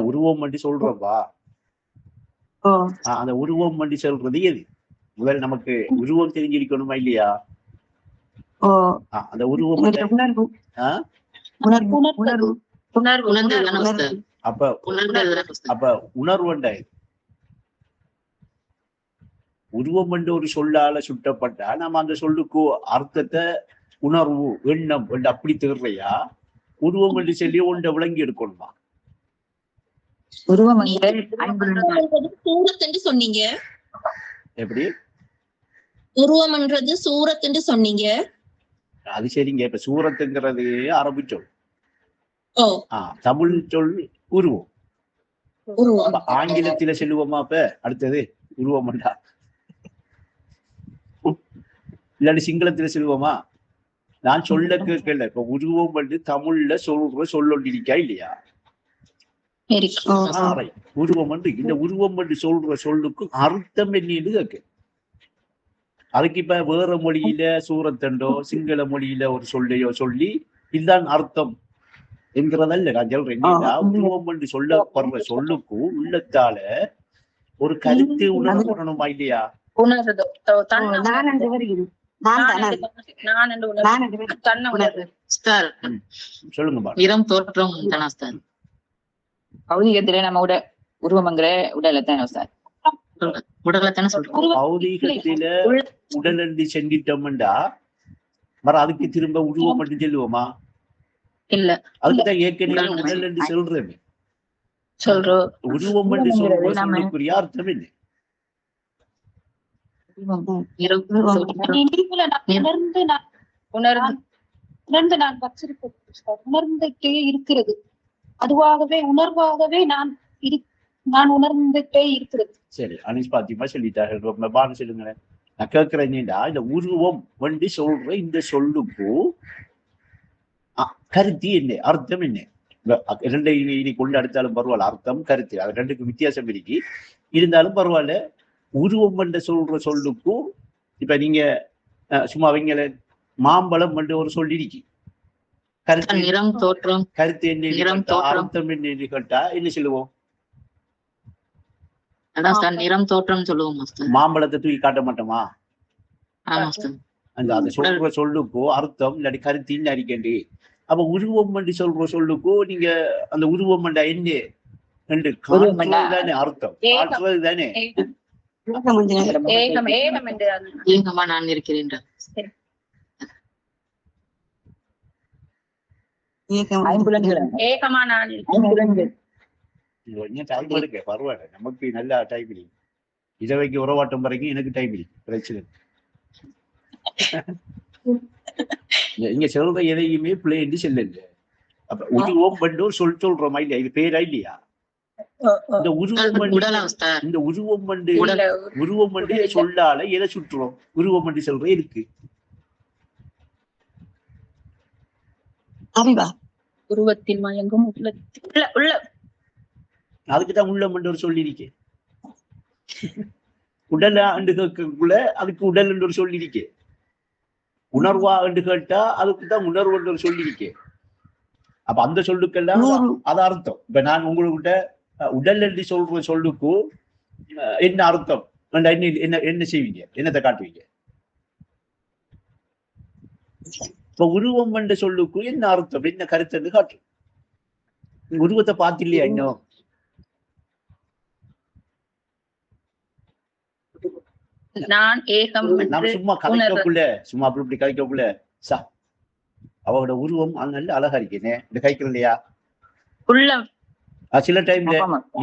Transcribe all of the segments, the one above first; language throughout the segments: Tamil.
உருவம் பண்ணி சொல்றப்பா. அந்த உருவம் பண்ணி சொல்றது எது? முதல் நமக்கு உருவம் தெரிஞ்சிருக்கணுமா இல்லையா? அந்த உருவம் அப்ப உணர்வுண்டா உருவம் என்று ஒரு சொல்லால சுட்டப்பட்டா நம்ம அந்த சொல்லுக்கு அர்த்தத்தை உணர்வு எண்ணம் என்று அப்படி தேர்றையா? உருவம் என்று சொல்லி ஒன்றை விளங்கி எடுக்கணுமா? சூரத் சொன்னீங்க. எப்படி உருவம்ன்றது சூரத் என்று சொன்னீங்க. அது சரிங்க. இப்ப சூரத்துங்கிறது அரபு சொல். தமிழ் சொல் உருவம். ஆங்கிலத்தில செல்லுவோமா? இப்ப அடுத்தது உருவம் இல்லாட்டி சிங்களத்துல செல்வோமா? நான் சொல்ல கேட்கல. இப்ப உருவம் வந்து தமிழ்ல சொல்லொண்டிருக்கா இல்லையா? உருவம் வந்து இந்த உருவம் வந்து சொல்ற சொல்லுக்கு அர்த்தம் என்னன்னு கேட்க. அதுக்கு இப்ப வேற மொழியில சூரத்தண்டோ சிங்கள மொழியில ஒரு சொல்லையோ சொல்லி இதுதான் அர்த்தம் என்கிறதல்ல நான் சொல்றேன். உருவம் என்று சொல்லப்படுற சொல்லுக்கு உள்ளத்தால ஒரு கருத்து உணரப்படணுமா இல்லையா? சொல்லுங்க. நிறம் தோற்றம் பௌதிகத்திலே நம்ம உருவம்ங்கிற உடலை தானே சார்? உடலை தானே சொல்றோம். பௌதிகத்தில உடல் என்று செஞ்சிட்டோம்டா மற அதுக்கு திரும்ப உருவம் மட்டும் சொல்லுவோமா? இல்ல, அதுக்குதான் ஏற்கனவே உடல் என்று சொல்றேன். உருவம் என்று சொல்றதுக்குரிய அர்த்தம் என்ன? உணர்ந்துட்டே இருக்கிறது. அதுவாகவே உணர்வாகவே நான் உணர்ந்துட்டே இருக்கிறது. சரி, அனிஸ் பாத்திமா சொல்லிட்டாங்க. சொல்லுங்களேன். நான் கேட்கிறேன்டா, இந்த உருவம் வந்து சொல்ற இந்த சொல்லுக்கு கருத்து என்ன, அர்த்தம் என்ன? ரெண்டை இனி கொண்டு அடுத்தாலும் பரவாயில்ல. அர்த்தம் கருத்து அது ரெண்டுக்கு வித்தியாசம் இருக்கு. இருந்தாலும் பரவாயில்ல. உருவம் என்ற சொல்ற சொல்லுக்கும் இப்ப நீங்க சும்மா அவங்கள மாம்பழம் என்று ஒரு சொல்லிருக்கு. கருத்து நிறம் தோற்றம் கருத்து என்ன, அர்த்தம் என்ன கேட்டா என்ன சொல்லுவோம்? நிறம் தோற்றம் சொல்லுவோம். மாம்பழத்தை தூக்கி காட்ட மாட்டோமா? அந்த சொல்ற சொல்லுக்கோ அர்த்தம் இல்லாட்டி கருத்தின்னு அறிக்கண்டு. அப்ப உருவம் என்று சொல்ற சொல்லுக்கோ நீங்க அந்த உருவம் என்ன என்று காட்டுறதுதானே அர்த்தம், காட்டுறதுதானே. ஏகமா நான் இருக்கிறேன். பரவாயில்ல, நமக்கு நல்ல டைம் இருக்கு. இரவைக்கு உறவாட்டம் வரைக்கும் எனக்கு டைம் இருக்கு, பிரச்சனை. இங்க சொல்ற எதையுமே பிள்ளை என்று செல்ல. அப்ப உருவம் பண்ணு சொல்றோமா இல்லையா? இது பேரா இல்லையா? இந்த உருவம் வந்து சொல்லால எதை சுற்றுறோம்? உருவம் பண்ணி சொல்ற இருக்கு. உருவத்தில் மயங்கும் அதுக்குதான் உள்ளம் என்று ஒரு சொல்லியிருக்கேன். உடலா என்று கேட்கக்குள்ள அதுக்கு உடல் என்று ஒரு சொல்லியிருக்கேன். உணர்வா என்று கேட்டா அதுக்குதான் உணர்வு என்று ஒரு சொல்லியிருக்கேன். அப்ப அந்த சொல்லுக்கெல்லாம் அது அர்த்தம். இப்ப நான் உங்ககிட்ட உடல் என்று சொல்ற சொல்லுக்கு என்ன அர்த்தம் என்ன செய்வீங்க? என்னத்தை காட்டுவீங்க? இப்ப உருவம் என்ற சொல்லுக்கு என்ன அர்த்தம், என்ன கருத்து காட்டும்? உருவத்தை பார்த்து இல்லையா இன்னும்? நம்ம சும்மா கதைக்கக்குள்ள சும்மா அப்படி கதைக்கக்குள்ள அவரோட உருவம் நல்ல அழகா இருக்கேனே இந்த கைக்கிறோம் இல்லையா? சில டைம்ல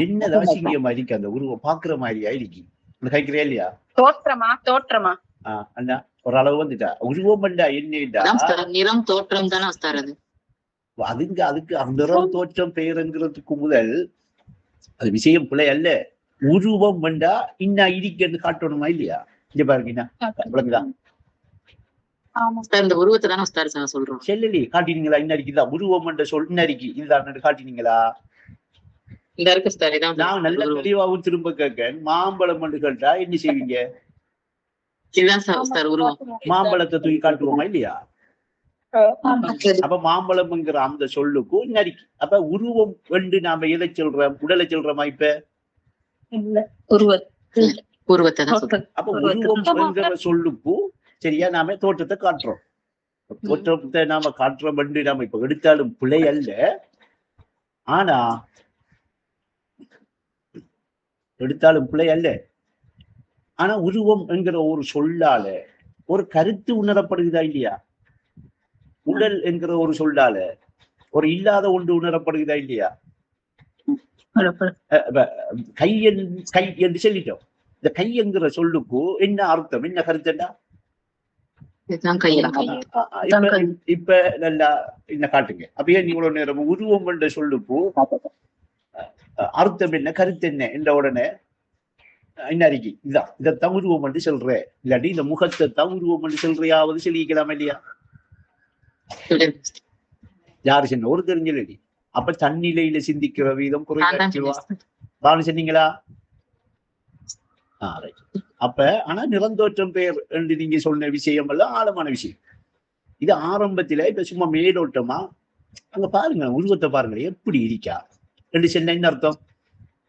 என்னதான் அசிங்கமா இருக்கு அந்த உருவம், பாக்குற மாதிரி ஆயிருக்கு இந்த கைக்கிறியா இல்லையா? தோற்றமா அண்ணா ஒரு அளவு வந்துட்டா உருவம் என்ன நிறம் தோற்றம் தானே அதுங்க. அதுக்கு அந்த நிறம் தோற்றம் பெயருங்கிறதுக்கு முதல் அது விஷயம் பிள்ளை அல்ல. உருவம் வேண்டா இன்ன இடிக்கிறது காட்டணுமா இல்லையா? இங்க பாருங்க விளங்குதா? இந்த உருவத்தை தானே சொல்றோம். செல்லி காட்டினீங்களா? இன்ன இருக்குதா உருவம் என்ற சொல் இன்ன இருக்கு இதுதான் காட்டினீங்களா? நான் நல்ல தெளிவாகவும் திரும்ப கேட்க மாம்பழம் என்று கேட்டா என்ன செய்வீங்க? உருவம் மாம்பழத்தை தூக்கி காட்டுவோமா இல்லையா? அப்ப மாம்பழம்ங்கிற அந்த சொல்லுக்கும் நரிக்கு. அப்ப உருவம் என்று நாம எதை சொல்றோம்? உடலை சொல்றோமா இப்ப? உருவத்தை தான் சொல்றேன். அப்ப உருவம் என்கிற சொல்லுக்கும் சரியா நாம தோற்றத்தை காட்டுறோம். தோற்றத்தை நாம காட்டுறோம் என்று நாம இப்ப எடுத்தாலும் பிழை அல்ல. ஆனா எடுத்தாலும் பிழை அல்ல. ஆனா உருவம் என்கிற ஒரு சொல்லால ஒரு கருத்து உணரப்படுகிறதா இல்லையா? உடல் என்கிற ஒரு சொல்லால ஒரு இல்லாத ஒன்று உணரப்படுகிறதா இல்லையா? கை என்று சொல்லிட்டோம். இந்த கை என்கிற சொல்லுக்கு என்ன அர்த்தம், என்ன கருத்துண்டா? இப்ப நல்லா என்ன காட்டுங்க. அப்பயே நீ இவ்வளவு நேரம் உருவம் என்ற சொல்லுக்கு அர்த்தம் என்ன, கருத்து என்ன என்ற உடனே என்ன அறிக்கை இதான், இதைத்தான் உருவம் என்று சொல்ற. இல்லாட்டி இந்த முகத்தை தான் உருவம் என்று சொல்றையாவது சொல்லிக்கலாமா இல்லையா? யாரு சொன்ன? ஒரு தெரிஞ்சலடி. அப்ப தன்னிலையில சிந்திக்கிற வீதம் குறைவா சொன்னீங்களா? அப்ப ஆனா நிறந்தோற்றம் பெயர் என்று நீங்க சொன்ன விஷயம் எல்லாம் ஆழமான விஷயம். இது ஆரம்பத்துல இப்ப சும்மா மேலோட்டமா அங்க பாருங்க, உருவத்தை பாருங்க எப்படி இருக்கா என்று சொன்ன என்ன அர்த்தம்?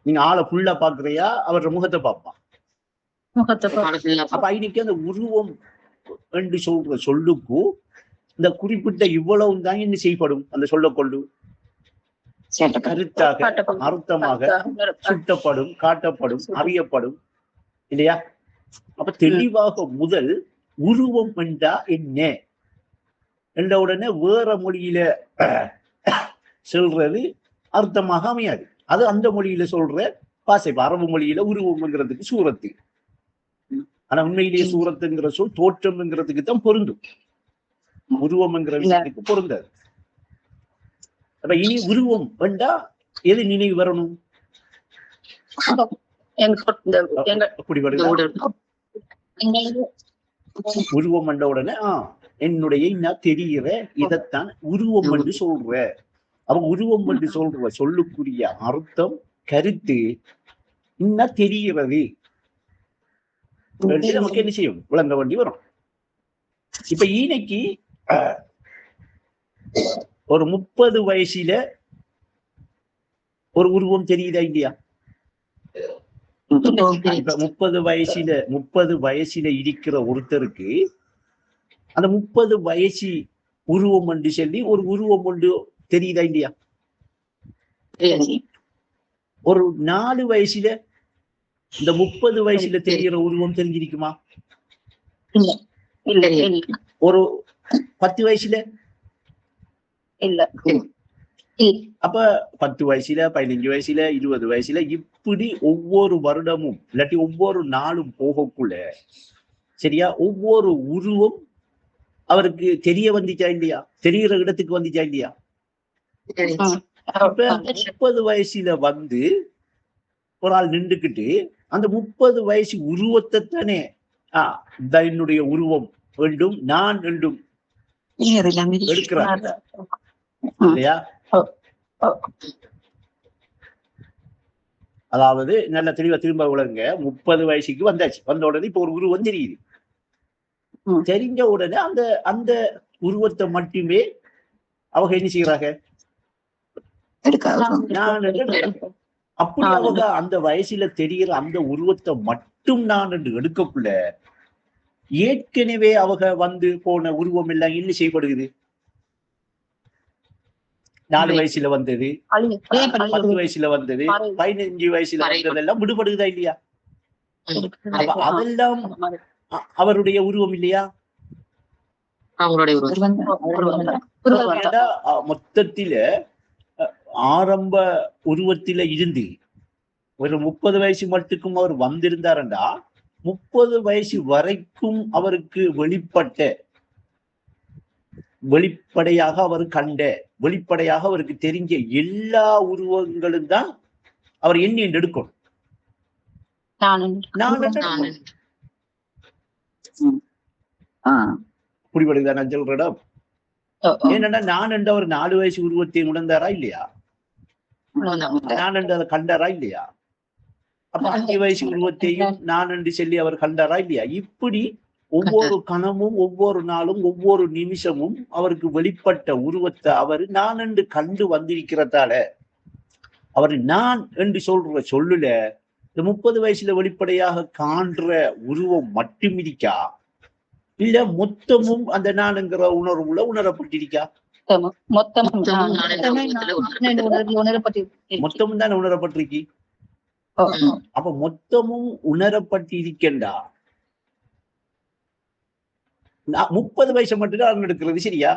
நீங்க ஆளை ஃபுல்லா பாக்குறியா, அவரோட முகத்தை பார்ப்பான். அப்ப இன்னைக்கு அந்த உருவம் என்று சொல்ற சொல்லுக்கும் இந்த குறிப்பிட்ட இவ்வளவு தான் என்ன செய்யப்படும்? அந்த சொல்ல கொண்டு கருத்தாக, அர்த்தமாக சுட்டப்படும், காட்டப்படும், அறியப்படும் இல்லையா? அப்ப தெளிவாக முதல் உருவம் என்றா என்ன என்ற உடனே வேற மொழியில சொல்றது அர்த்தமாக அமையாது. அது அந்த மொழியில சொல்ற பாசை. அரபு மொழியில உருவம்ங்கிறதுக்கு சூரத்து. ஆனா உண்மையிலேயே சூரத்துங்கிற சொல் தோற்றம்ங்கிறதுக்கு தான் பொருந்தும். உருவம்ங்கிற விஷயத்துக்கு பொருந்தாது. அப்ப இனி உருவம் வேண்டா எது நினைவு வரணும்? உருவம் என்ற உடனே என்னுடைய நான் தெரிகிற இதைத்தான் உருவம் என்று சொல்ற. அவன் உருவம் என்று சொல்ற சொல்லுக்குரிய அர்த்தம், கருத்து இன்னும் தெரிகிறது. நமக்கு என்ன செய்யும்? விளங்க வேண்டி வரும். இப்ப ஈனைக்கு ஒரு 30 வயசுல ஒரு உருவம் தெரியுதா இல்லையா? இப்ப 30 வயசுல இருக்கிற ஒருத்தருக்கு அந்த 30 வயசு உருவம் என்று சொல்லி ஒரு உருவம் ஒன்று தெரியுதா இல்லையா? ஒரு 4 வயசுல இந்த 30 வயசுல தெரிகிற உருவம் தெரிஞ்சிருக்குமா? ஒரு 10 வயசுல இல்ல. அப்ப 10 வயசுல, 15 வயசுல, 20 வயசுல இப்படி ஒவ்வொரு வருடமும் இல்லாட்டி ஒவ்வொரு நாளும் போகக்குள்ள சரியா ஒவ்வொரு உருவம் அவருக்கு தெரிய வந்துச்சா இல்லையா? தெரிகிற இடத்துக்கு வந்துச்சா இல்லையா? இப்ப 30 வயசுல வந்து ஒரு ஆள் நின்றுக்கிட்டு அந்த 30 வயசு உருவத்தை தானே என்னுடைய உருவம் வேண்டும், நான் வேண்டும் எடுக்கிறாங்க இல்லையா? அதாவது நல்ல தெளிவா திரும்ப உலங்க 30 வயசுக்கு வந்தாச்சு. வந்த உடனே இப்ப ஒரு உருவம் தெரியுது. தெரிஞ்ச உடனே அந்த அந்த உருவத்தை மட்டுமே அவங்க என்ன செய்யறாங்க? அப்படி அவங்க அந்த வயசுல தெரிகிற அந்த உருவத்தை மட்டும் நான் என்று எடுக்கக்குள்ள ஏற்கனவே அவங்க வந்து போன உருவம் எல்லாம் என்ன செய்யப்படுகிறது? 4 வயசுல வந்தது, 10 வயசுல வந்தது, 15 வயசுல வந்ததெல்லாம் விடுபடுகிறதா இல்லையா? அதெல்லாம் அவருடைய உருவம் இல்லையா? மொத்தத்தில ஆரம்ப உருவத்தில இருந்து ஒரு 30 வயசு மட்டுக்கும் அவர் வந்திருந்தாருண்டா 30 வயசு வரைக்கும் அவருக்கு வெளிப்படையாக அவர் கண்ட, வெளிப்படையாக அவருக்கு தெரிஞ்ச எல்லா உருவங்களும் தான் அவர் எண்ணி எடுக்கணும். புரிபடுதா நான் சொல்ற இடம்? ஏன்னா நான் என்ற ஒரு 4 வயசு உருவத்தை உணர்ந்தாரா இல்லையா? நான் என்று அதை கண்டாரா இல்லையா? அப்ப 5 வயசு உருவத்தையும் நான் என்று சொல்லி அவர் கண்டாரா இல்லையா? இப்படி ஒவ்வொரு கணமும் ஒவ்வொரு நாளும் ஒவ்வொரு நிமிஷமும் அவருக்கு வெளிப்பட்ட உருவத்தை அவர் நான் என்று கண்டு வந்திருக்கிறதால அவர் நான் என்று சொல்ற சொல்லுல இந்த 30 வயசுல வெளிப்படையாக காண்ற உருவம் மட்டும் இருக்கா, இல்ல மொத்தமும் அந்த நான்ங்கிற உணர்வுல உணரப்பட்டிருக்கா? மொத்தமும் மொத்தமும் தானே உணரப்பட்டிருக்கு. அப்ப மொத்தமும் உணரப்பட்டிருக்கண்டா 30 வயசு மட்டும்தான் எடுக்கிறது சரியா?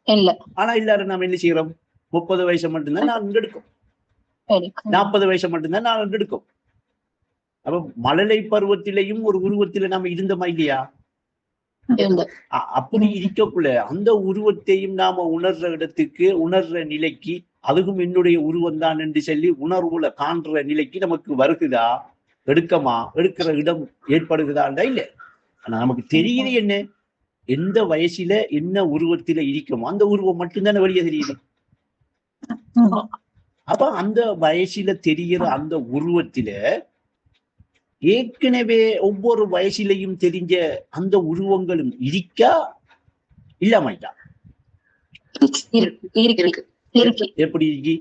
இல்ல. ஆனா எல்லாரும் நாம என்ன செய்யறோம்? 30 வயசு மட்டும்தான் நான் எடுக்கும், 40 வயசு மட்டும்தான் நான் எடுக்கும். அப்ப மழலை பருவத்திலையும் ஒரு உருவத்தில நாம இருந்தோமா இல்லையா? அப்படி இருக்கக்குள்ள அந்த உருவத்தையும் நாம உணர்ற இடத்துக்கு, உணர்ற நிலைக்கு, அதுவும் என்னுடைய உருவம் தான் என்று சொல்லி உணர்வுல காண்ற நிலைக்கு நமக்கு வருகுதா? எடுக்கிற இடம் ஏற்படுகிறதா? இல்ல. ஆனா நமக்கு தெரியுது என்ன, எந்த வயசுல என்ன உருவத்தில இருக்குமோ அந்த உருவம் மட்டும்தானே வெளியே தெரியுது. அப்ப அந்த வயசுல தெரிகிற அந்த உருவத்தில ஏற்கனவே ஒவ்வொரு வயசிலையும் தெரிஞ்ச அந்த உருவங்களும் இருக்கா இல்லாமட்டா? எப்படி இருக்கு?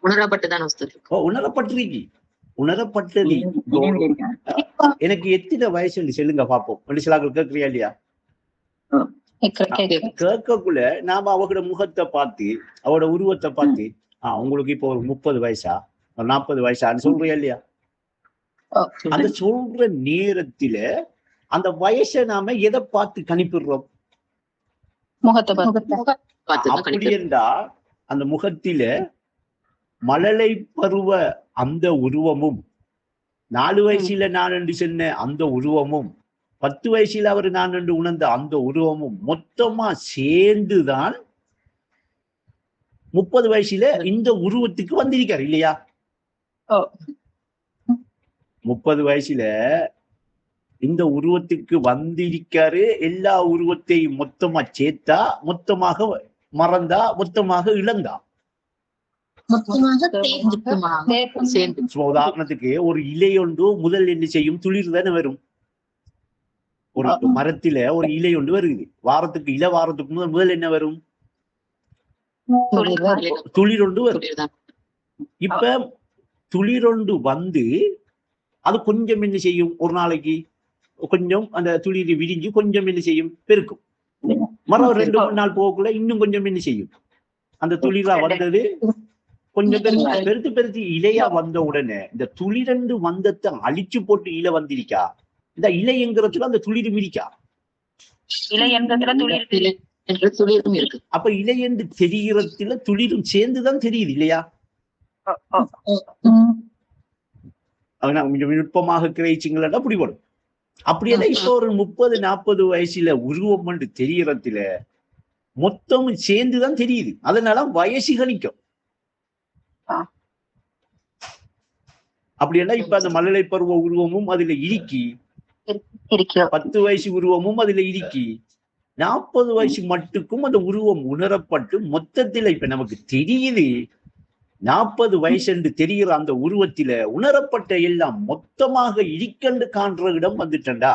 உணரப்பட்டிருக்கு. உணரப்பட்டது எனக்கு எத்தனை வயசு சொல்லுங்க பாப்போம். கேட்கிறியா இல்லையா? கேட்கக்குள்ள நாம அவரோட முகத்தை பார்த்து அவரோட உருவத்தை பார்த்து உங்களுக்கு இப்போ ஒரு 30 வயசா 40 வயசான்னு சொல்றியா இல்லையா? அந்த சொல்ற நேரத்தில அந்த வயசை நாம எதை பார்த்து கணிப்பிடுறோம்? அப்படி என்றா அந்த முகத்தில மழலை பருவ அந்த உருவமும் 4 வயசுல நான் என்று சொன்ன அந்த உருவமும் 10 வயசுல அவர் நான் என்று உணர்ந்த அந்த உருவமும் மொத்தமா சேர்ந்துதான் 30 வயசுல இந்த உருவத்துக்கு வந்திருக்காரு இல்லையா? 30 வயசுல இந்த உருவத்துக்கு வந்திருக்காரு. எல்லா உருவத்தையும் மொத்தமா சேர்த்தா, மொத்தமாக மறந்தா, மொத்தமாக இழந்தா. உதாரணத்துக்கு ஒரு இலை ஒன்று முதல் என்ன செய்யும்? துளிர் தானே வரும். ஒரு மரத்தில ஒரு இலை ஒன்று வருது. வாரத்துக்கு இலை வாரத்துக்கு முதல் என்ன வரும்? துளிர் ஒன்று வரும். இப்ப துளிர் ஒன்று வந்து அது கொஞ்சம் என்ன செய்யும்? ஒரு நாளைக்கு கொஞ்சம் அந்த துளிர் விரிஞ்சு கொஞ்சம் என்ன செய்யும்? பெருக்கும். மரம் 2-3 நாள் போகக்குள்ள இன்னும் கொஞ்சம் என்ன செய்யும்? அந்த துளிரா வந்தது கொஞ்சம் பெருத்து இலையா வந்த உடனே இந்த துளிரண்டு வந்தத்தை அழிச்சு போட்டு இலை வந்திருக்கா? இந்த இலைங்கிறதுல அந்த துளிர் மிரிக்கா? அப்ப இலை என்று தெரிகிறதுல துளிரும் சேர்ந்துதான் தெரியுது இல்லையா? கொஞ்சம் நுட்பமாக கிரகிச்சிங்களா பிடிபடும். அப்படியெல்லாம் இப்ப ஒரு 30-40 வயசுல உருவம் என்று தெரியறதுல மொத்தமும் சேர்ந்துதான் தெரியுது. அதனால வயசு கணிக்கும். அப்படியெல்லாம் இப்ப அந்த மழலை பருவ உருவமும் அதுல இருக்கி, 10 வயசு உருவமும் அதுல இருக்கி, 40 வயசு மட்டுக்கும் அந்த உருவம் உணரப்பட்டு மொத்தத்துல இப்ப நமக்கு தெரியுது 40 வயசு என்று தெரிகிற அந்த உருவத்தில உணரப்பட்ட எல்லாம் மொத்தமாக இருக்கண்டு காண்ற இடம் வந்துட்டா.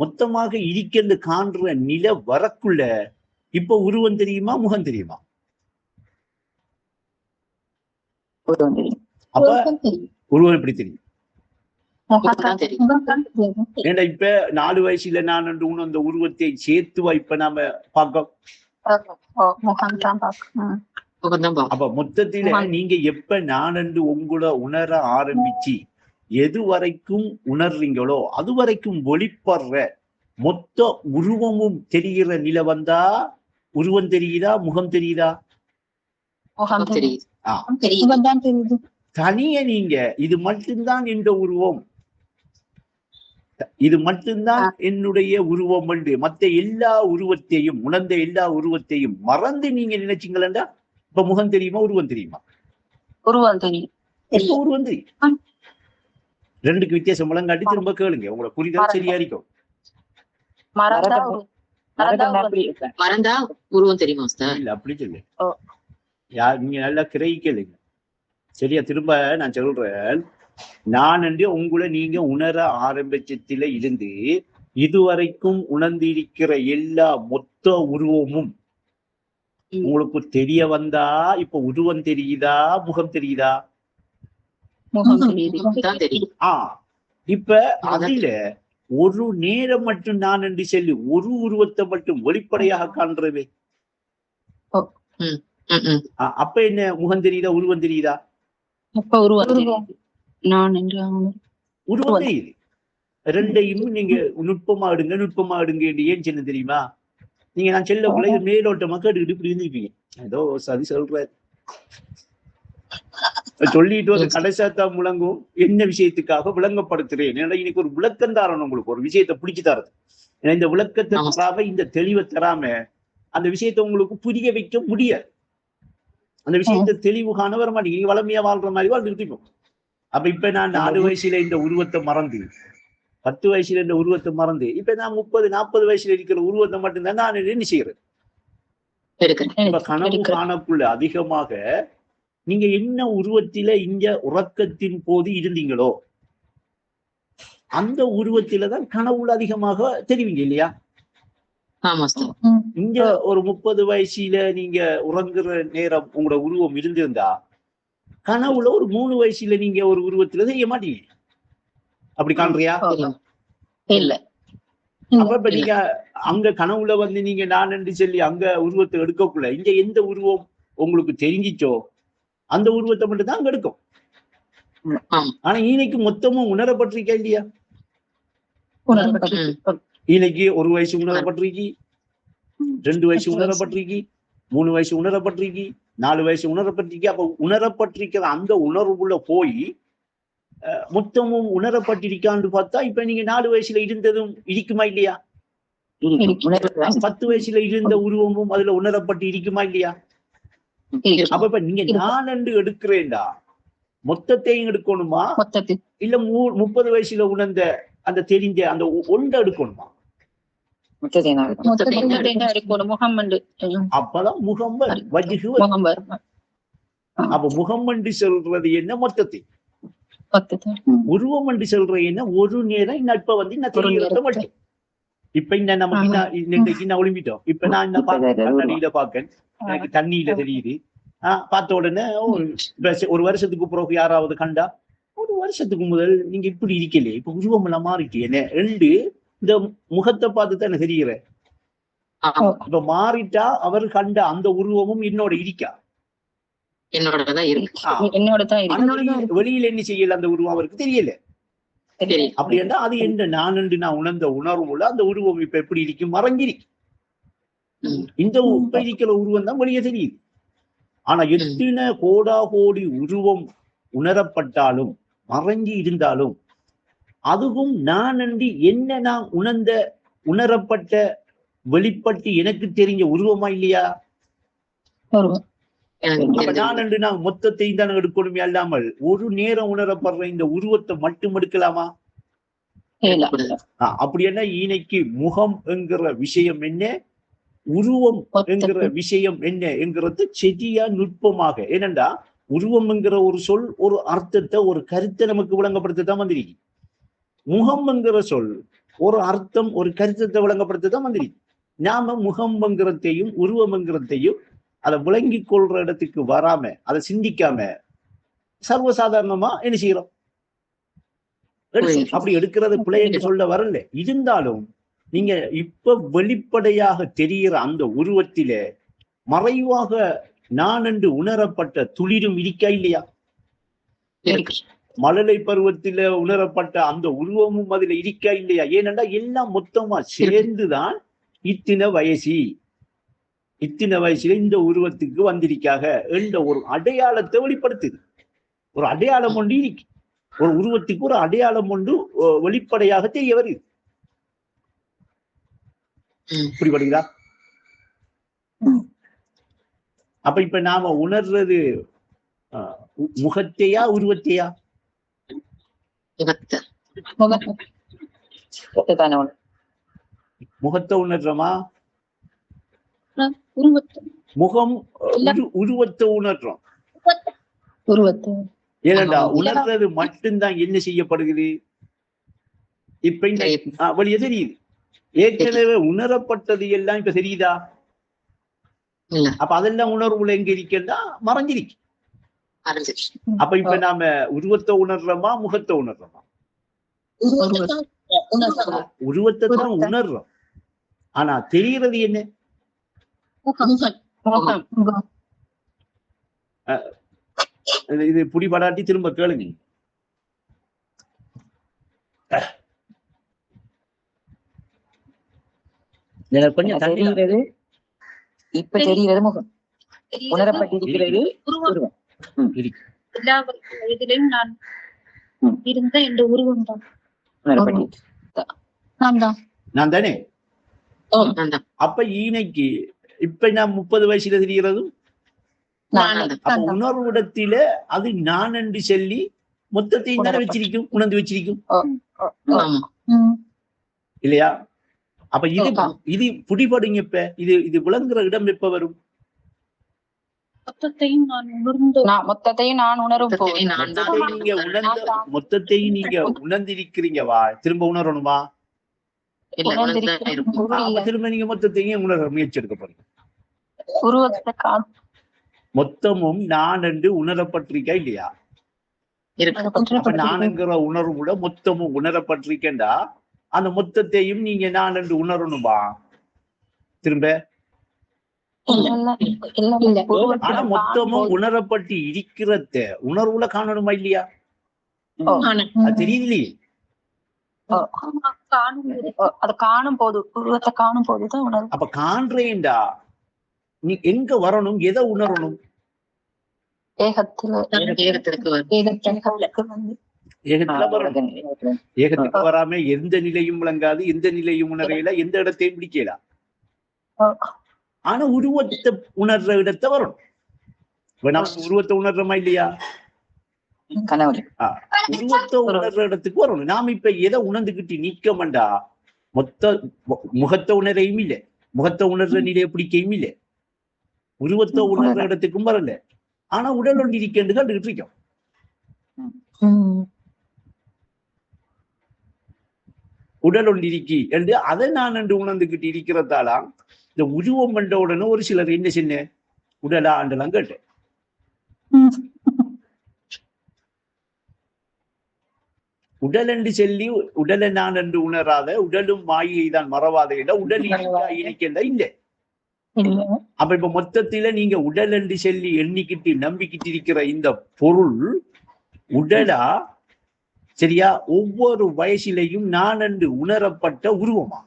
மொத்தமாக இருக்கண்டு காண்ற நில வரக்குள்ள இப்ப உருவம் தெரியுமா? முகம் தெரியுமா? அப்ப உருவம் எப்படி தெரியும்? ஏன்னா இப்ப 4 வயசுல நான் அந்த உருவத்தை சேர்த்து இப்ப நாம பார்க்க. அப்ப மொத்தத்தில நீங்க எப்ப நான் என்று உங்களை உணர ஆரம்பிச்சு எது வரைக்கும் உணர்றீங்களோ அது வரைக்கும் வெளிப்படுற மொத்த உருவமும் தெரிகிற நிலை வந்தா உருவம் தெரியுதா? முகம் தெரியுதா? தனிய நீங்க இது மட்டும்தான் என்ற உருவம், இது மட்டும்தான் என்னுடைய உருவம் என்று மற்ற எல்லா உருவத்தையும் உணர்ந்த எல்லா உருவத்தையும் மறந்து நீங்க நினைச்சீங்களா? இப்ப முகம் தெரியுமா? உருவம் தெரியுமா? உருவம் தெரியும். இப்ப உருவம் தெரியும். ரெண்டுக்கு வித்தியாசம் முழங்காட்டி திரும்ப கேளுங்க, உங்களை புரிதல் சரியா இருக்கும். அப்படி இருப்பேன். மறந்தா உருவம் தெரியுமா உஸ்தாத்? இல்ல அப்படி சொல்லு. ஓ. நீங்க நல்லா கிரகிக்கலைங்க. சரியா? திரும்ப நான் சொல்றேன், நான் என்று உங்களை நீங்க உணர ஆரம்பிச்சத்தில இருந்து இதுவரைக்கும் உணர்ந்திருக்கிற எல்லா மொத்த உருவமும் உங்களுக்கு தெரிய வந்தா, இப்ப உருவம் தெரியுதா, முகம் தெரியுதா? முகம் தெரியுது. தான் தெரியும். இப்ப அதுல ஒரு நேரம் மட்டும் நான் என்று சொல்லி ஒரு உருவத்தை மட்டும் வெளிப்படையாக காண்றது. அப்ப என்ன முகம் தெரியுதா, உருவம் தெரியுதா? அப்ப உருவம் தெரியுது. நான் என்று உருவம் தெரியுது. ரெண்டையும் நீங்க நுட்பமா எடுங்க ஏன் சின்ன தெரியுமா? நீங்க நான் செல்லக்குள்ள இது மேலோட்டமா கேட்டுக்கிட்டு இப்படி இருந்துப்பீங்க. ஏதோ சதி சொல்ற சொல்லிட்டு ஒரு கடைசாத்தா முழங்கும் என்ன விஷயத்துக்காக விளங்கப்படுத்துறேன். ஏன்னா இன்னைக்கு ஒரு விளக்கம் தரணும், உங்களுக்கு ஒரு விஷயத்தை பிடிச்சு தரது. ஏன்னா இந்த விளக்கத்தை தராம, இந்த தெளிவை தராம அந்த விஷயத்தை உங்களுக்கு புரிய வைக்க முடியாது. அந்த விஷயத்தை தெளிவு காண வர மாட்டேங்க. வளமையா வாழ்ற மாதிரி வாழ்ந்துட்டு இருக்கும். அப்ப இப்ப நான் 4 வயசுல இந்த உருவத்தை மறந்து, 10 வயசுல இந்த உருவத்தை மறந்து, இப்ப நான் 30-40 வயசுல இருக்கிற உருவத்தை மட்டும்தான் நான் என்ன செய்யறேன். இப்ப கனவு காணக்குள்ள அதிகமாக நீங்க என்ன உருவத்தில இங்க உறக்கத்தின் போது இருந்தீங்களோ அந்த உருவத்திலதான் கனவுல அதிகமாக தெரிவிங்க இல்லையா? இங்க ஒரு 30 வயசுல நீங்க உறங்குற நேரம் உங்களோட உருவம் இருந்திருந்தா, கனவுல ஒரு 3 வயசுல நீங்க ஒரு உருவத்துல செய்ய மாட்டீங்க. அப்படி காண்றியா? இல்ல. அப்ப இப்ப நீங்க அங்க கனவுல வந்து நீங்க நான் என்று சொல்லி அங்க உருவத்தை எடுக்கக்குள்ள இங்க எந்த உருவம் உங்களுக்கு தெரிஞ்சிச்சோ அந்த உருவத்தை மட்டும் தான் அங்க எடுக்கும். ஆனா இன்னைக்கு மொத்தமும் உணரப்பட்டிருக்கா இல்லையா? இன்னைக்கு 1 வயசு உணரப்பட்டிருக்கி, 2 வயசு உணரப்பட்டிருக்கி, 3 வயசு உணரப்பட்டிருக்கி, 4 வயசு உணரப்பட்டிருக்கி. அப்ப உணரப்பட்டிருக்கிற அந்த உணர்வுக்குள்ள போய் மொத்தமும் உணரப்பட்டிருக்கான்னு பார்த்தா இப்ப நீங்க 4 வயசுல இருந்ததும் இருக்குமா இல்லையா? 10 வயசுல இருந்த உருவமும் அதுல உணரப்பட்டு இருக்குமா இல்லையா? அப்ப இப்ப நீங்க நான் என்று எடுக்கிறேன்டா மொத்தத்தையும் எடுக்கணுமா, இல்ல 30 வயசுல உணர்ந்த அந்த தெரிஞ்ச அந்த ஒன்றை எடுக்கணுமா? அப்பதான் முகம்பர் வஜ்ஹு. அப்ப முகம்மண்டு சொல்றது என்ன? மொத்தத்தை. உருவம் என்று சொல்ற என்ன? ஒரு நேரம் நட்பை வந்து நான் தெரிகிறத மட்டும். இப்ப இந்த நமக்கு இன்னைக்கு நான் ஒளிம்பிட்டோம். இப்ப நான் இந்த கண்ணாடியில பாக்கேன், எனக்கு தண்ணியில தெரியுது. பார்த்த உடனே ஒரு வருஷத்துக்கு பிறகு யாராவது கண்டா, ஒரு வருஷத்துக்கு முதல் நீங்க இப்படி இருக்கலையே, இப்ப உருவம் எல்லாம் மாறிட்டு என்ன ரெண்டு இந்த முகத்தை பார்த்து தானே தெரிகிற. இப்ப மாறிட்டா அவர் கண்ட அந்த உருவமும் என்னோட இருக்கா? வெளியில என்ன செய்யல, அந்த உருவம் அவருக்கு தெரியல. அப்படி என்றா அது என்ன நான் என்று நான் உணர்ந்த உணர்வுல அந்த உருவம் இப்ப எப்படி இருக்கு? மறைஞ்சிருக்கு. இந்த இப்ப இருக்கிற உருவம் தான் வெளியே தெரியுது. ஆனா எத்தனை கோடி உருவம் உணரப்பட்டாலும் மறைஞ்சி இருந்தாலும் அதுவும் நான் என்று என்ன நான் உணரப்பட்ட வெளிப்பட்டு எனக்கு தெரிஞ்ச உருவமா இல்லையா? நான் என்று நான் மொத்தத்தையும் தான் எடுக்கணுமே அல்லாமல் ஒரு நேரம் உணரப்படுற இந்த உருவத்தை மட்டும் எடுக்கலாமா? அப்படி என்ன இன்னைக்கு முகம் என்கிற விஷயம் என்ன, உருவம் என்கிற விஷயம் என்ன என்கிறது செடியா நுட்பமாக. ஏனென்றா உருவம் என்கிற ஒரு சொல் ஒரு அர்த்தத்தை ஒரு கருத்தை நமக்கு விளங்கப்படுத்தத்தான் வந்திருக்கு. முகம் என்கிற சொல் ஒரு அர்த்தம் ஒரு கருத்தத்தை விளங்கப்படுத்தத்தான் வந்திருக்கு. நாம முகம் என்கிறதையும் உருவம் என்கிறதையும் அதை விளங்கி கொள்ற இடத்துக்கு வராம அதை சிந்திக்காம சர்வசாதாரணமா என்ன செய்யறோம்? அப்படி எடுக்கிறது பிள்ளை என்று சொல்ல வரல. இருந்தாலும் நீங்க இப்ப வெளிப்படையாக தெரிகிற அந்த உருவத்திலே மறைவாக நான் என்று உணரப்பட்ட துளிரும் இருக்கா இல்லையா? மழலை பருவத்தில உணரப்பட்ட அந்த உருவமும் அதுல இருக்கா இல்லையா? ஏனென்றா எல்லாம் மொத்தமா சேர்ந்துதான் இத்தனை வயசுல இந்த உருவத்துக்கு வந்திருக்காக என்ற ஒரு அடையாளத்தை வெளிப்படுத்துது. ஒரு அடையாளம் ஒன்று இருக்கு. ஒரு உருவத்துக்கு ஒரு அடையாளம் ஒன்று வெளிப்படையாக தெரிய வருது. புரியுதா? அப்ப இப்ப நாம உணர்றது முகத்தையா உருவத்தையா? முகத்தை உணர்றோமா உருவத்தை முகம் உருவத்தை உணர்றோம். உருவத்தை ஏனண்டா உணர்றது மட்டும்தான் என்ன செய்யப்படுகிறது இப்ப வெளியே தெரியுது. ஏற்கனவே உணரப்பட்டது எல்லாம் இப்ப தெரியுதா? அப்ப அதெல்லாம் உணர்வுல எங்க இருக்கா? மறைஞ்சிருக்கு. அப்ப இப்ப நாம உருவத்தை உணர்றோமா முகத்தை உணர்றோமா? உருவத்தை தான் உணர்றோம். ஆனா தெரிகிறது என்ன? இது புடிபடாட்டி திரும்ப கேளுங்க. கொஞ்சம் தெரிகிறது இப்ப தெரிகிறது முகம், உணரப்பட்டிருக்கிறது உருவம். எல்லா வயதிலும் நான் இருந்த என்ற உருவம் தான் நான் தானே. அப்ப ஈனைக்கு இப்ப நான் 30 வயசுல தெரிகிறதும் அப்ப உணர்விடத்தில அது நான் என்று சொல்லி மொத்தத்தையும் தானே வச்சிருக்கும், உணர்ந்து வச்சிருக்கும் இல்லையா? அப்ப இது புடிபடுங்க. இப்ப இது விளங்குற இடம் எப்ப வரும்? மொத்தத்தையும் நான் உணரும் மொத்தத்தையும் நீங்க உணர்ந்திருக்கிறீங்க. வா திரும்ப உணரணுமா? திரும்ப நீங்க மொத்தத்தையும் உணர முயற்சி எடுக்க போறீங்க. மொத்தமும் நான் என்று உணரப்பட்டிருக்கா இல்லையா? நான்ங்கிற உணர்வு கூட மொத்தமும் உணரப்பட்டிருக்கேன்டா அந்த மொத்தத்தையும் நீங்க நான் என்று உணரணுமா? திரும்ப ஆனா மொத்தமும் உணரப்பட்டு இருக்கிறத உணர்வுல காணணுமா இல்லையா? அது தெரியலையே. அதை காணும் போது உருவத்தை காணும் போதுதான் உணர்வு. அப்ப காண்றேன்டா நீ எங்க வரணும்? எதை உணரணும்? ஏகத்துக்கு வராம எந்த நிலையும் விளங்காது, எந்த நிலையும் உணரையில, எந்த இடத்தையும் பிடிக்கல. ஆனா உருவத்தை உணர்ற இடத்தை வரணும். உருவத்தை உணர்றோமா இல்லையா? உருவத்தை உணர்ற இடத்துக்கு வரணும். நாம இப்ப எதை உணர்ந்துகிட்டு நிக்க மாட்டா? மொத்த முகத்தை உணரையும் இல்லை, முகத்தை உணர்ற நிலையை பிடிக்கையும் இல்லை, உருவத்தை உணர்ற இடத்துக்கும் வரல. ஆனா உடல் ஒன்று இருக்கேன்னு கண்டுகிட்டு இருக்கோம். உடல் ஒன்று இருக்கி என்று அதை நான் என்று உணர்ந்துகிட்டு இருக்கிறதாலாம் இந்த உருவம் கண்ட உடனே ஒரு சிலர் என்ன சின்ன உடலா ஆண்டெல்லாம் கேட்டேன். உடல் என்று சொல்லி உடலை நான் என்று உணராத, உடலும் மாயை தான் மறவாத இட உடல் இணைக்கின்ற இல்லை. அப்ப இப்ப மொத்தத்தில நீங்க உடல் என்று சொல்லி எண்ணிக்கிட்டு நம்பிக்கிட்டு இருக்கிற இந்த பொருள் உடலா? சரியா? ஒவ்வொரு வயசிலையும் நான் என்று உணரப்பட்ட உருவமா?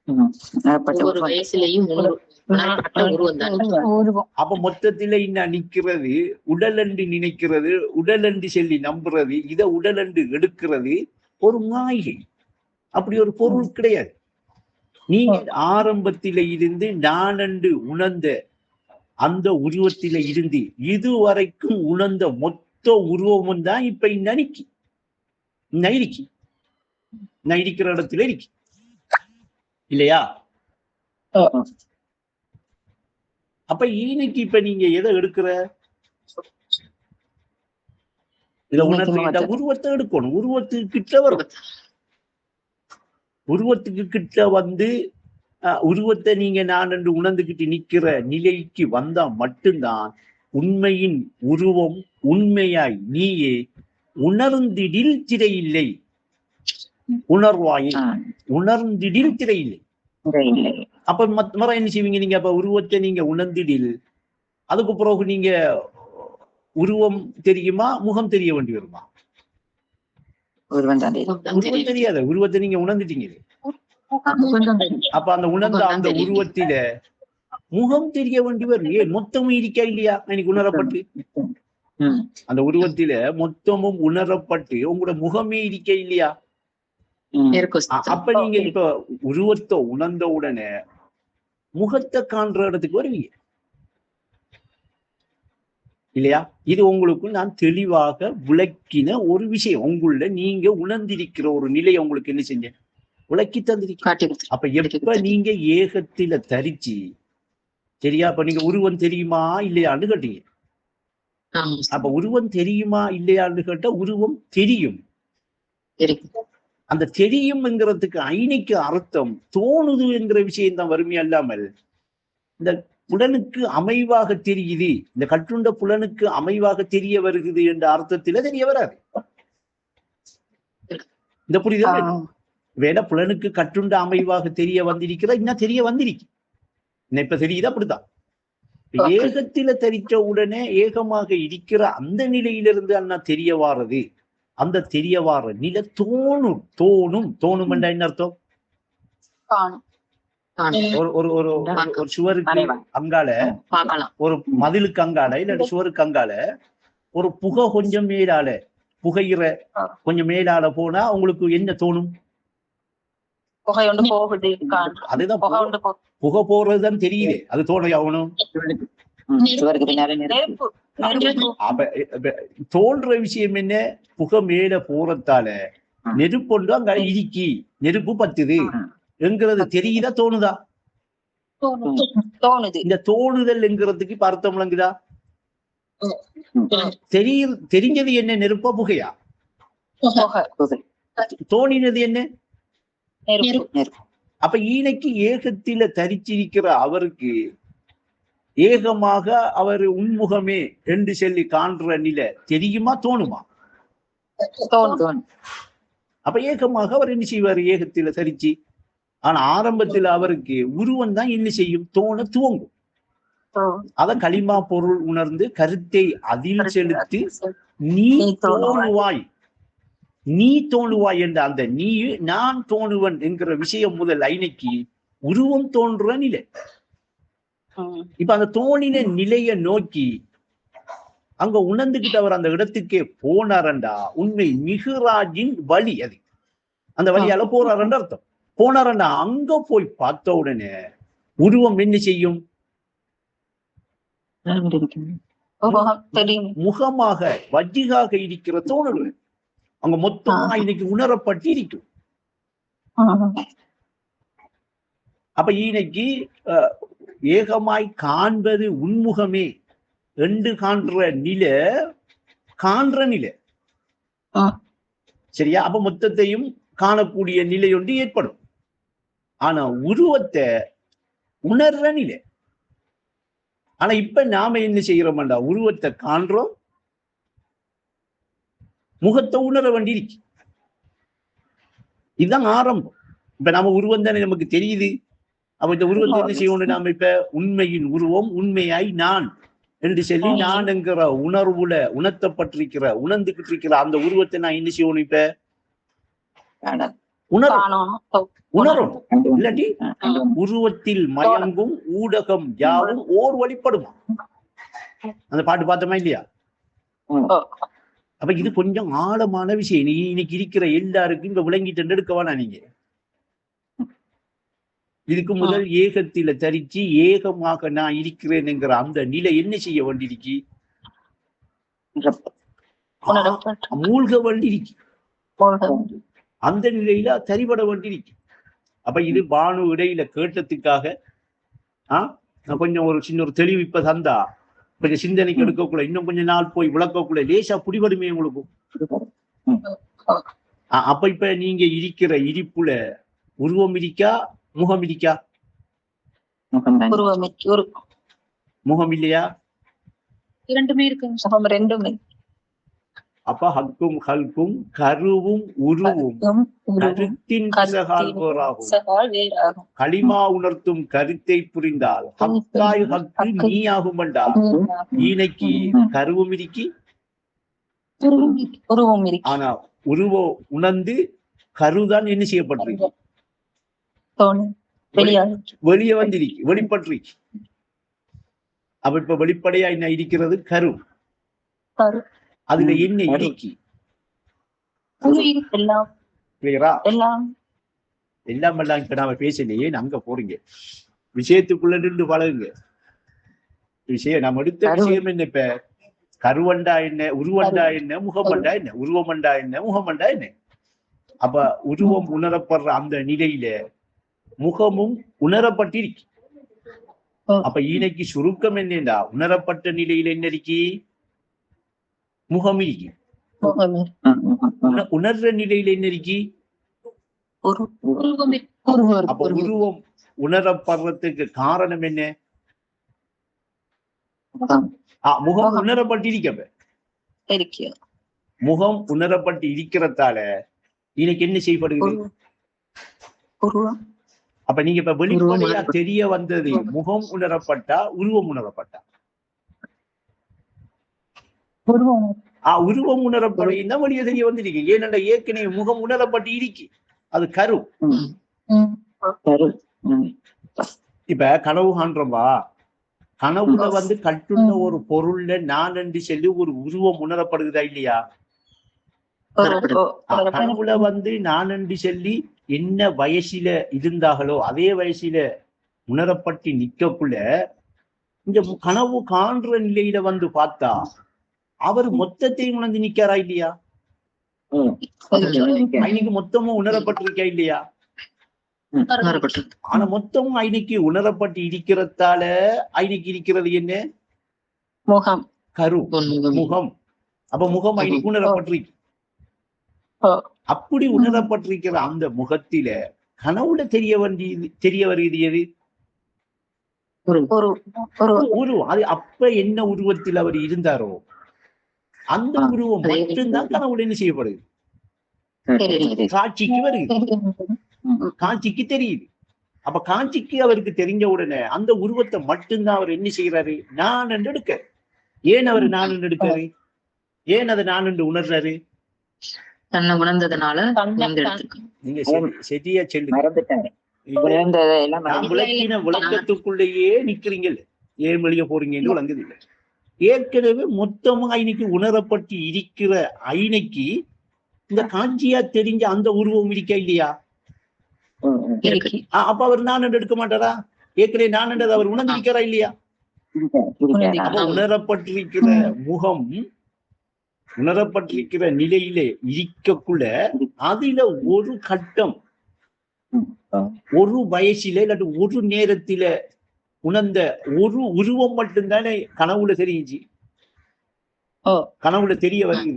ஒவ்வொரு வயசுலையும் அப்ப மொத்தத்தில இன்ன நிக்கிறது உடல் என்று நினைக்கிறது, உடல் என்று சொல்லி நம்புறது, இதை உடல் என்று எடுக்கிறது ஒரு மாயை. அப்படி ஒரு பொருள் கிடையாது. நீங்க ஆரம்பத்தில இருந்து நான் என்று உணர்ந்த அந்த உருவத்தில இருந்து இதுவரைக்கும் உணர்ந்த மொத்த உருவமும் தான் இப்ப நனிக்கு இருக்கிற இடத்துல இருக்கு இல்லையா? அப்ப ஈனைக்கு இப்ப நீங்க எதை எடுக்கிற? இத உணர்ந்த உருவத்தை எடுக்கணும். உருவத்துக்கு கிட்ட வரும். உருவத்துக்கு கிட்ட வந்து உருவத்தை நீங்க நான் என்று உணர்ந்துகிட்டு நிக்கிற நிலைக்கு வந்தா மட்டும்தான் உண்மையின் உருவம் உண்மையாய் நீயே உணர்ந்திடில் திரையில்லை. உணர்வாயை உணர்ந்திடில் திரையில்லை. அப்ப மற என்ன செய்வீங்க நீங்க? அப்ப உருவத்தை நீங்க உணர்ந்திடில் அதுக்கு பிறகு நீங்க உருவம் தெரியுமா முகம் தெரிய வேண்டி வருமா? உருவம் தெரியாத உருவத்தை நீங்க உணர்ந்துட்டீங்க. அப்ப அந்த உணர்ந்த அந்த உருவத்தில முகம் தெரிய வேண்டி வரும். ஏன் மொத்தமும் இருக்கா இல்லையா? எனக்கு உணரப்பட்டு அந்த உருவத்தில மொத்தமும் உணரப்பட்டு உங்களோட முகமே இருக்க இல்லையா? அப்ப நீங்க இப்ப உருவத்தை உணர்ந்த உடனே முகத்தை காண்ற இடத்துக்கு வருவீங்க இல்லையா? இது உங்களுக்கு நான் தெளிவாக விளக்கின ஒரு விஷயம். உங்கள நீங்க உணர்ந்திருக்கிற ஒரு நிலையை உங்களுக்கு என்ன செஞ்சேன்? விளக்கி தந்திருக்கேன். அப்ப எப்ப நீங்க ஏகத்தில தரிச்சு சரியா? அப்ப நீங்க உருவம் தெரியுமா இல்லையான்னு கேட்டீங்க. ஆமா உஸ்தாத். அப்ப உருவம் தெரியுமா இல்லையான்னு கேட்டா உருவம் தெரியும். தெரியும். அந்த தெரியும்ங்கிறதுக்கு ஐனிக்கு அர்த்தம் தோணுது என்கிற விஷயம் தான் வறுமை அல்லாமல் இந்த புலனுக்கு அமைவாக தெரியுது, இந்த கட்டுண்ட புலனுக்கு அமைவாக தெரிய வருகிறது என்ற அர்த்தத்தில தெரிய வராது. இந்த புரிதல் வேட புலனுக்கு கட்டுண்ட அமைவாக தெரிய வந்திருக்கிறா, இன்னும் தெரிய வந்திருக்கு. இப்ப தெரியுது அப்படித்தான். ஏகத்தில தரித்த உடனே ஏகமாக இருக்கிற அந்த நிலையிலிருந்து அண்ணா தெரிய வாரது. அந்த தெரிய வார நிலை தோணும். தோணும் என்ற என்ன அர்த்தம்? ஒரு சுவருக்கு அங்கால, ஒரு மதிலுக்கு அங்கால இல்ல சுவருக்கு அங்கால ஒரு புகை கொஞ்சம் மேலால, புகையிற கொஞ்சம் மேலால போனா உங்களுக்கு என்ன தோணும்? அதுதான் புகை போறதுதான் தெரியுது. அது தோணை ஆகணும். தோன்ற விஷயம் என்ன? புகை மேல போறதால நெருப்பொண்டு அங்க இறுக்கி நெருப்பு பத்துது என்கிறது தெரியுதா தோணுதா? இந்த தோணுதல் என்கிறதுக்கு இப்ப அர்த்தம் விளங்குதா? தெரிஞ்சது என்ன? நெருப்பா புகையா? தோணினது என்ன? அப்ப ஈனைக்கு ஏகத்தில தரிச்சிருக்கிற அவருக்கு ஏகமாக அவர் உன்முகமே என்று சொல்லி காண்ற நிலை தெரியுமா தோணுமா? அப்ப ஏகமாக அவர் என்ன செய்வார்? ஏகத்தில தரிச்சு. ஆனா ஆரம்பத்தில் அவருக்கு உருவம் தான் என்ன செய்யும்? தோண துவங்கும். அத களிமா பொருள் உணர்ந்து கருத்தை அதில் செலுத்தி நீ தோணுவாய் என்ற அந்த நீ நான் தோணுவன் என்கிற விஷயம் முதல் ஐனைக்கு உருவம் தோன்ற நிலை. இப்ப அந்த தோணின நிலைய நோக்கி அங்க உணர்ந்துகிட்டு அவர் அந்த இடத்துக்கே போனாரண்டா உண்மை மிகுராஜின் வழி. அது அந்த வழியால போறாருன்ற அர்த்தம். போனாரண்டா அங்க போய் பார்த்த உடனே உருவம் என்ன செய்யும்? முகமாக வஜ்ஜிகாக இருக்கிற தோணல் அங்க மொத்தமா இன்னைக்கு உணரப்பட்டு இருக்கும். அப்ப இன்னைக்கு ஏகமாய் காண்பது உன்முகமே என்று காண்ற நிலை சரியா? அப்ப மொத்தத்தையும் காணக்கூடிய நிலை ஒன்று ஏற்படும். ஆனா உருவத்தை உணர்ற நிலை. ஆனா இப்ப நாம என்ன செய்யறோம்டா? உருவத்தை காண்றோம், முகத்தை உணர வேண்டியிருக்கு. இதுதான் ஆரம்பம். இப்ப நாம உருவம் தானே நமக்கு தெரியுது. அப்ப இந்த உருவத்தை என்ன செய்யணும்? நாம இப்ப உண்மையின் உருவம் உண்மையாய் நான் என்று சொல்லி நான் என்கிற உணர்வுல உணர்த்தப்பட்டிருக்கிற உணர்ந்துகிட்டு இருக்கிற அந்த உருவத்தை நான் என்ன செய்யணும்? இப்ப உணரும். இல்லாட்டி உருவத்தில் மயங்கும் ஊடகம் யாவும் ஓர் வழிபடுமா? அந்த பாட்டு பார்த்தோமா இல்லையா? அப்ப இது கொஞ்சம் ஆழமான விஷயம். நீ இன்னைக்கு இருக்கிற எல்லாருக்கும் இங்க விளங்கிட்டு எடுக்கவானா? நீங்க இதுக்கு முதல் ஏகத்தில தரிச்சு ஏகமாக நான் இருக்கிறேன் என்கிற அந்த நிலை என்ன செய்ய வேண்டியிருக்கு? மூழ்க வேண்டியிருக்கு. அந்த நிலையில தரிபட வேண்டியிருக்கு. அப்ப இது பானு இடையில கேட்டதுக்காக நான் கொஞ்சம் ஒரு சின்ன ஒரு தெளிவிப்ப தந்தா கொஞ்சம் சிந்தனைக்கு எடுக்கக்குள்ள இன்னும் கொஞ்ச நாள் போய் விளக்கக்குள்ள லேசா புடிபடுமே உங்களுக்கு. அப்ப இப்ப நீங்க இருக்கிற இருப்புல உருவம் இருக்கா முகம் இருக்கா? முகம் இல்லையா? இரண்டுமே இருக்கு. அப்ப ஹக்கும் ஹல்கும் கருவும் உருவும் கருத்தின் களிமா உணர்த்தும் கருத்தை புரிந்தால் ஹக்காய் ஹக்கு நீ ஆகுமண்டா. ஈனைக்கு கருவும் இருக்கி ஆனா உருவ உணர்ந்து கருதான் என்ன செய்யப்பட்டிருக்கு? வெளியே வந்திருக்கு, வெளிப்பட்டிருக்கு. அப்ப இப்ப வெளிப்படையா என்ன இருக்கிறது? கரு. அதுல என்ன இருக்கு? எல்லாம் இப்ப நாம பேசலையே, அங்க போறீங்க விஷயத்துக்குள்ள நின்று பழகுங்க. விஷயம் நம்ம எடுத்த விஷயம் என்ன? இப்ப கருவண்டா என்ன, உருவண்டா என்ன, முகமண்டா என்ன? உருவமண்டா என்ன, முகமண்டா என்ன? அப்ப உருவம் உணரப்படுற அந்த நிலையில முகமும் உணரப்பட்டிருக்கு. அப்ப ஈனைக்கு சுருக்கம் என்னண்டா உணரப்பட்ட நிலையில என்ன இருக்கு? முகம் இருக்கு. உணர்ற நிலையில என்ன இருக்கு? அப்ப உருவம் உணரப்படுறதுக்கு காரணம் என்ன? முகம் உணரப்பட்டிருக்க. முகம் உணரப்பட்டு இருக்கிறதால இன்னைக்கு என்ன செய்யப்படுகிறது? அப்ப நீங்க இப்ப வெளிப்படையா தெரிய வந்தது முகம் உணரப்பட்டா உருவம் உணரப்பட்டா? உருவம் உணரப்படையும் தான் வெளியே தெரிய வந்திருக்கு. ஏனென்ற ஏற்கனவே முகம் உணரப்பட்டு இருக்கு, அது கரு. இப்ப கனவு காண்றோம்பா, கனவுல கட்டுள்ள ஒரு பொருள்ல நான் என்று சொல்லி ஒரு உருவம் உணரப்படுகிறதா இல்லையா? கனவுல நான் என்று சொல்லி என்ன வயசுல இருந்தாங்களோ அதே வயசுல உணரப்பட்டு நிக்கக்குள்ள இந்த கனவு காண்ற நிலையில பார்த்தா அவர் மொத்தத்தையும் உணர்ந்து நிக்காரா இல்லையா? ஐநைக்கு மொத்தமும் உணரப்பட்டிருக்கா இல்லையா? ஆனா மொத்தமும் ஐநைக்கு உணரப்பட்டு இருக்கிறதால ஐநைக்கு இருக்கிறது என்ன? முகம், கரு, முகம். அப்ப முகம் ஐநைக்கு உணரப்பட்டிருக்கு. அப்படி உணரப்பட்டிருக்கிற அந்த முகத்தில கனவுல தெரிய வருகிறது எது? உருவம். அது அப்ப என்ன உருவத்தில் அவர் இருந்தாரோ அந்த உருவம் மட்டும்தான் கனவுல என்ன செய்யப்படுது? காட்சிக்கு வருது, காட்சிக்கு தெரியுது. அப்ப காட்சிக்கு அவருக்கு தெரிஞ்ச உடனே அந்த உருவத்தை மட்டும்தான் அவர் என்ன செய்யறாரு? நான் என்று எடுக்க. ஏன் அவர் நான் என்று எடுக்காரு? ஏன் அதை நான் என்று உணர்றாரு? தன்னை உணர்ந்ததுனால நீங்க சரியா சொல்லுங்க. விளக்கத்துக்குள்ளேயே நிக்கிறீங்கல்ல, ஏன் வெளியே போறீங்கன்னு விளங்குது இல்லை. ஏற்கனவே மொத்தமும் ஐநைக்கு உணரப்பட்டு இருக்கிற ஐநைக்கு இந்த காட்சியா தெரிஞ்ச அந்த உருவம் இருக்கா இல்லையா? அப்ப அவர் நான் என்று எடுக்க மாட்டாரா? ஏற்கனவே நான் என்றது அவர் உணர்ந்திருக்கிறா இல்லையா? அப்ப உணரப்பட்டிருக்கிற முகம் உணரப்பட்டிருக்கிற நிலையிலே இருக்கக்குள்ள அதுல ஒரு கட்டம் ஒரு வயசில இல்லாட்டி ஒரு நேரத்தில உணர்ந்த ஒரு உருவம் மட்டும்தானே கனவுல தெரியுச்சு, கனவுல தெரிய வருது.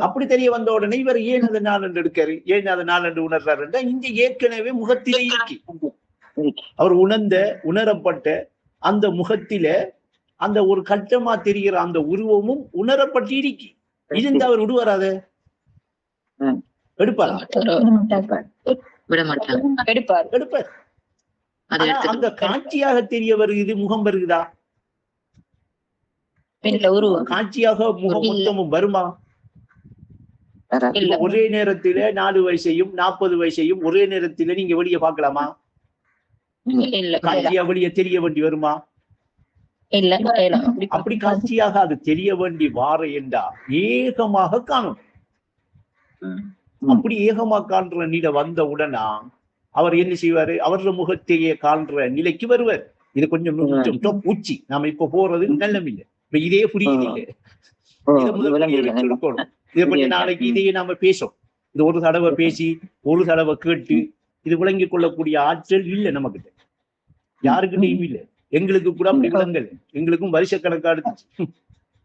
அப்படி தெரிய வந்த உடனே இவர் ஏன் அதை நாள் என்று எடுக்காரு, ஏன் அதை நாள் என்று உணர்றாருன்னா இங்க ஏற்கனவே முகத்திலே இருக்கு. அவர் உணரப்பட்ட அந்த முகத்தில அந்த ஒரு கட்டமா தெரிகிற அந்த உருவமும் உணரப்பட்டு இருக்கு. இருந்து அவர் விடுவாராத? எடுப்பார். அந்த காட்சியாக தெரிய வருகிறது, முகம் வருகிறதா? காட்சியாக முகம் மொத்தமும் வருமா? ஒரே நேரத்தில 4 வயசையும் 40 வயசையும் ஒரே நேரத்தில நீங்க வெளியே பார்க்கலாமா? காட்சியா வெளியே தெரிய வேண்டி வருமா? அப்படி காட்சியாக அது தெரிய வேண்டி வார என்றா ஏகமாக காணும். அப்படி ஏகமா காண்ற நிலை வந்த உடனா அவர் என்ன செய்வாரு? அவரது முகத்தையே காண்ற நிலைக்கு வருவார். இது கொஞ்சம் உச்சி. நாம இப்ப போறது நல்லம் இல்லை. இப்ப இதே புரியுது இல்லை. இதை முதல் இதை கொஞ்ச நாளைக்கு இதையே நாம பேசும். இது ஒரு தடவை பேசி ஒரு தடவை கேட்டு இது விளங்கிக் கொள்ளக்கூடிய ஆற்றல் இல்லை நமக்கிட்ட, யாருக்கிட்டையும் இல்லை. எங்களுக்கு கூட அப்படி விளங்கல, எங்களுக்கும் வருஷ கணக்காடுச்சு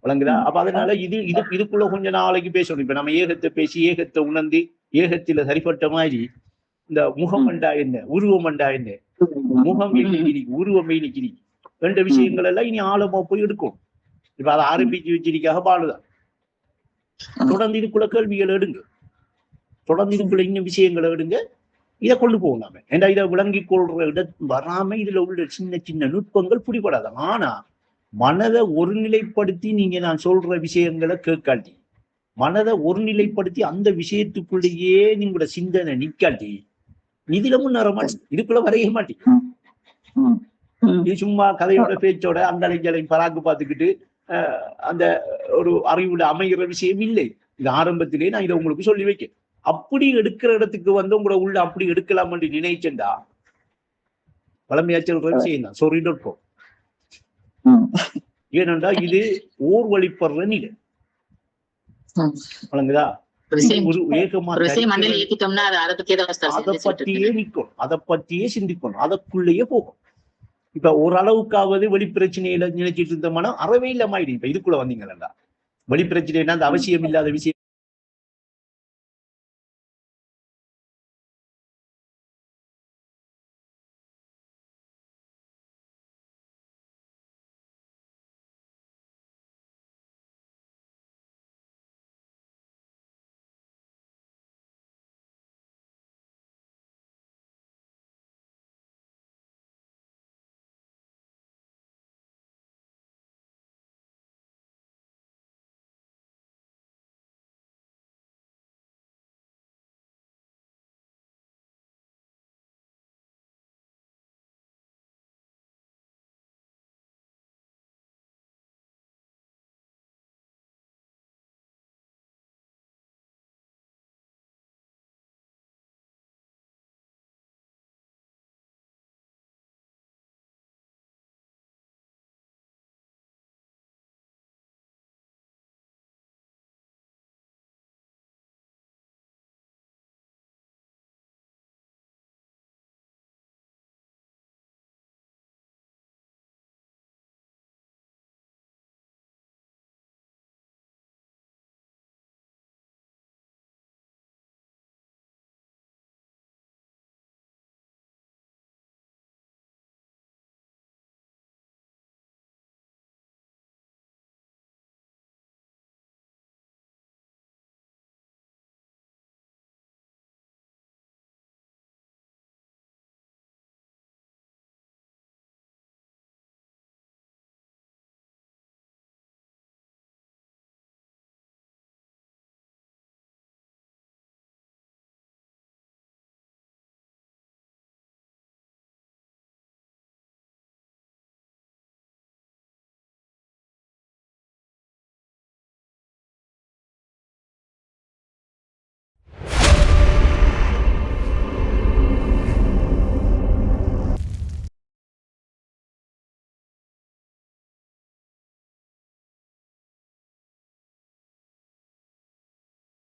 விளங்குதா? அப்ப அதனால இதுக்குள்ள கொஞ்ச நாளைக்கு பேசணும். இப்ப நம்ம ஏகத்தை பேசி ஏகத்தை உணர்ந்து ஏகத்தில சரிப்பட்ட மாதிரி இந்த முகம் அண்டா என்ன, உருவம் அண்டா என்ன, முகம் இன்னைக்கு உருவம் இன்னைக்கு ரெண்டு விஷயங்கள் எல்லாம் இனி ஆழமா போய் எடுக்கணும். இப்ப அதை ஆரம்பிச்சு வச்சிருக்காக பாடுதான். தொடர்ந்து இதுக்குள்ள கேள்விகள் எடுங்க, தொடர்ந்து இதுக்குள்ள இன்னும் விஷயங்களை எடுங்க. இதை கொண்டு போகும் நாம. ஏன்னா இதை விளங்கி கொள்ற இடம் வராம இதுல உள்ள சின்ன சின்ன நுட்பங்கள் புரிபடாது. ஆனா மனதை ஒருநிலைப்படுத்தி நீங்க நான் சொல்ற விஷயங்களை கேட்காட்டி, மனதை ஒருநிலைப்படுத்தி அந்த விஷயத்துக்குள்ளேயே நீங்களோட சிந்தனை நிக்காட்டி இதுல முன்னேற மாட்டேன், இதுக்குள்ள வரைய மாட்டேன். இது சும்மா கதையோட பேச்சோட அந்த அலைஞ்சலையும் பராக்கு பார்த்துக்கிட்டு அந்த ஒரு அறிவுல அமைகிற விஷயம் இல்லை. இது ஆரம்பத்திலே நான் இதை உங்களுக்கு சொல்லி வைக்க. அப்படி எடுக்கிற இடத்துக்கு உங்களோட உள்ள அப்படி எடுக்கலாம் என்று நினைச்சேன்டா பழமையா சொல்ற விஷயம் தான் சொல்லிட்டு. ஏனென்றா இது ஓர் வழிபடுற நிலை வழங்குதா? அதை பத்தியே நிக்கணும், அதை பத்தியே சிந்திக்கணும், அதற்குள்ளேயே போகும். இப்ப ஓரளவுக்காவது வெளிப்பிரச்சனையில நினைச்சிட்டு இருந்த மனம் அறவே இல்லாம இப்ப இதுக்குள்ள வந்தீங்களா வெளிப்பிரச்சனைனா அந்த அவசியம் இல்லாத விஷயம்